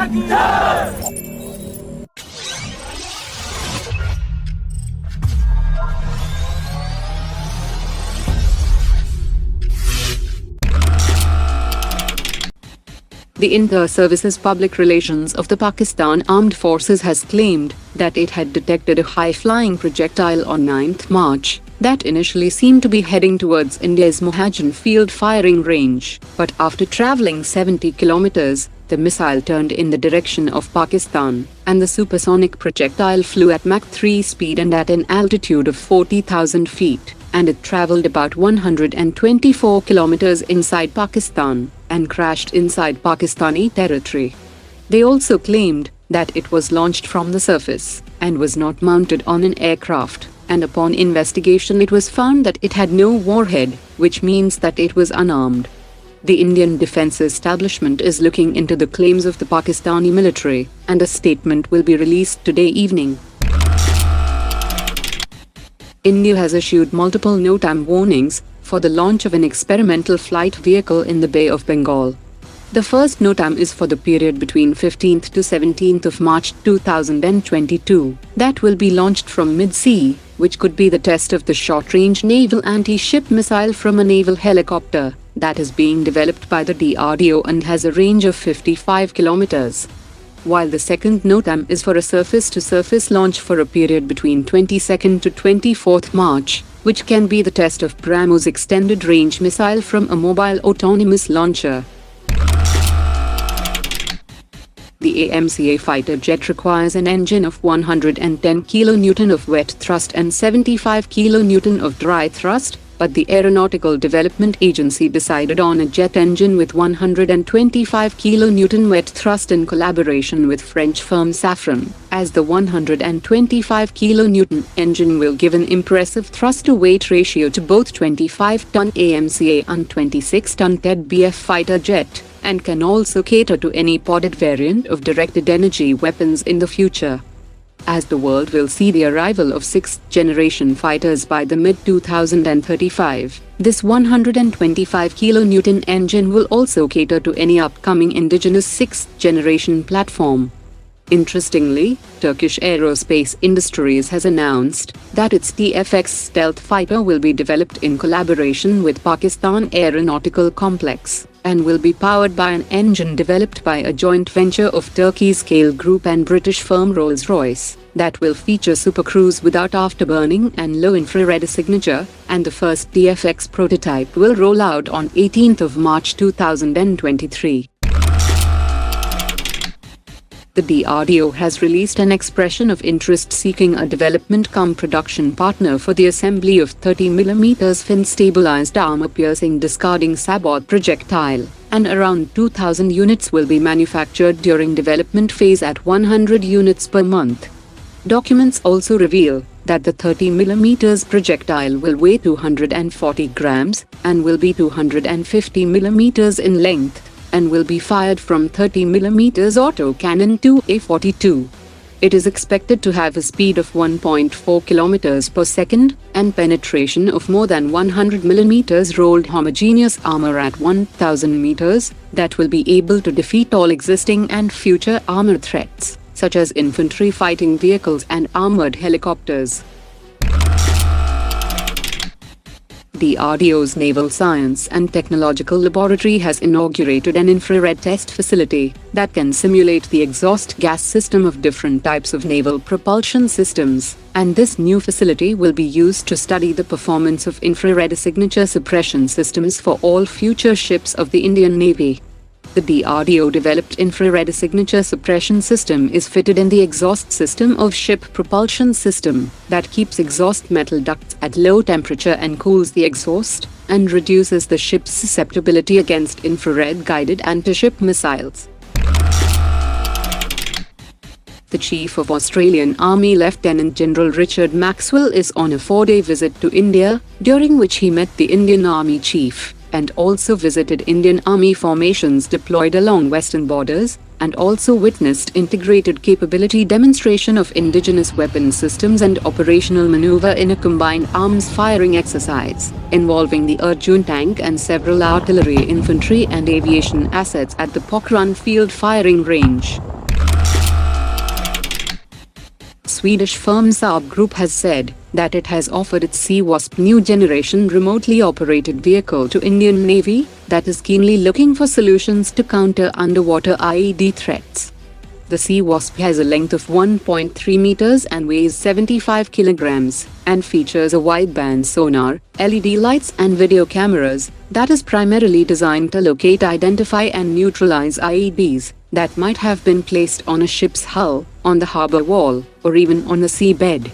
The Inter-Services Public Relations of the Pakistan Armed Forces has claimed that it had detected a high-flying projectile on 9th March that initially seemed to be heading towards India's Mohajan field firing range, but after traveling 70 kilometers, the missile turned in the direction of Pakistan, and the supersonic projectile flew at Mach 3 speed and at an altitude of 40,000 feet, and it traveled about 124 kilometers inside Pakistan and crashed inside Pakistani territory. They also claimed that it was launched from the surface and was not mounted on an aircraft, and upon investigation it was found that it had no warhead, which means that it was unarmed. The Indian Defence Establishment is looking into the claims of the Pakistani military, and a statement will be released today evening. India has issued multiple NOTAM warnings for the launch of an experimental flight vehicle in the Bay of Bengal. The first NOTAM is for the period between 15th to 17th of March 2022. That will be launched from mid-sea, which could be the test of the short-range naval anti-ship missile from a naval helicopter that is being developed by the DRDO and has a range of 55 kilometers. While the second NOTAM is for a surface-to-surface launch for a period between 22nd to 24th March, which can be the test of BrahMos extended-range missile from a mobile autonomous launcher. The AMCA fighter jet requires an engine of 110 kN of wet thrust and 75 kN of dry thrust, but the Aeronautical Development Agency decided on a jet engine with 125 kN wet thrust in collaboration with French firm Safran, as the 125 kN engine will give an impressive thrust-to-weight ratio to both 25-ton AMCA and 26-ton TED-BF fighter jet, and can also cater to any podded variant of directed energy weapons in the future. As the world will see the arrival of 6th-generation fighters by the mid-2035, this 125 kN engine will also cater to any upcoming indigenous 6th-generation platform. Interestingly, Turkish Aerospace Industries has announced that its TFX stealth fighter will be developed in collaboration with Pakistan Aeronautical Complex, and will be powered by an engine developed by a joint venture of Turkey's Kale Group and British firm Rolls-Royce, that will feature supercruise without afterburning and low-infrared signature, and the first TFX prototype will roll out on 18th of March 2023. The DRDO has released an expression of interest seeking a development-cum-production partner for the assembly of 30mm fin-stabilized armor-piercing discarding sabot projectile, and around 2,000 units will be manufactured during development phase at 100 units per month. Documents also reveal that the 30mm projectile will weigh 240 grams and will be 250mm in length, and will be fired from 30mm autocannon 2A42. It is expected to have a speed of 1.4 km per second and penetration of more than 100mm rolled homogeneous armor at 1000 meters that will be able to defeat all existing and future armor threats, such as infantry fighting vehicles and armored helicopters. The DRDO's Naval Science and Technological Laboratory has inaugurated an infrared test facility that can simulate the exhaust gas system of different types of naval propulsion systems, and this new facility will be used to study the performance of infrared signature suppression systems for all future ships of the Indian Navy. The DRDO-developed infrared signature suppression system is fitted in the exhaust system of ship propulsion system that keeps exhaust metal ducts at low temperature and cools the exhaust, and reduces the ship's susceptibility against infrared-guided anti-ship missiles. The Chief of Australian Army Lieutenant General Richard Maxwell is on a 4-day visit to India, during which he met the Indian Army Chief, and also visited Indian Army formations deployed along western borders, and also witnessed integrated capability demonstration of indigenous weapon systems and operational maneuver in a combined arms firing exercise, involving the Arjun tank and several artillery, infantry and aviation assets at the Pokhran field firing range. Swedish firm Saab Group has said that it has offered its Sea Wasp new generation remotely operated vehicle to Indian Navy that is keenly looking for solutions to counter underwater IED threats. The Sea Wasp has a length of 1.3 meters and weighs 75 kilograms, and features a wideband sonar, LED lights and video cameras that is primarily designed to locate, identify and neutralize IEDs that might have been placed on a ship's hull, on the harbor wall, or even on the seabed.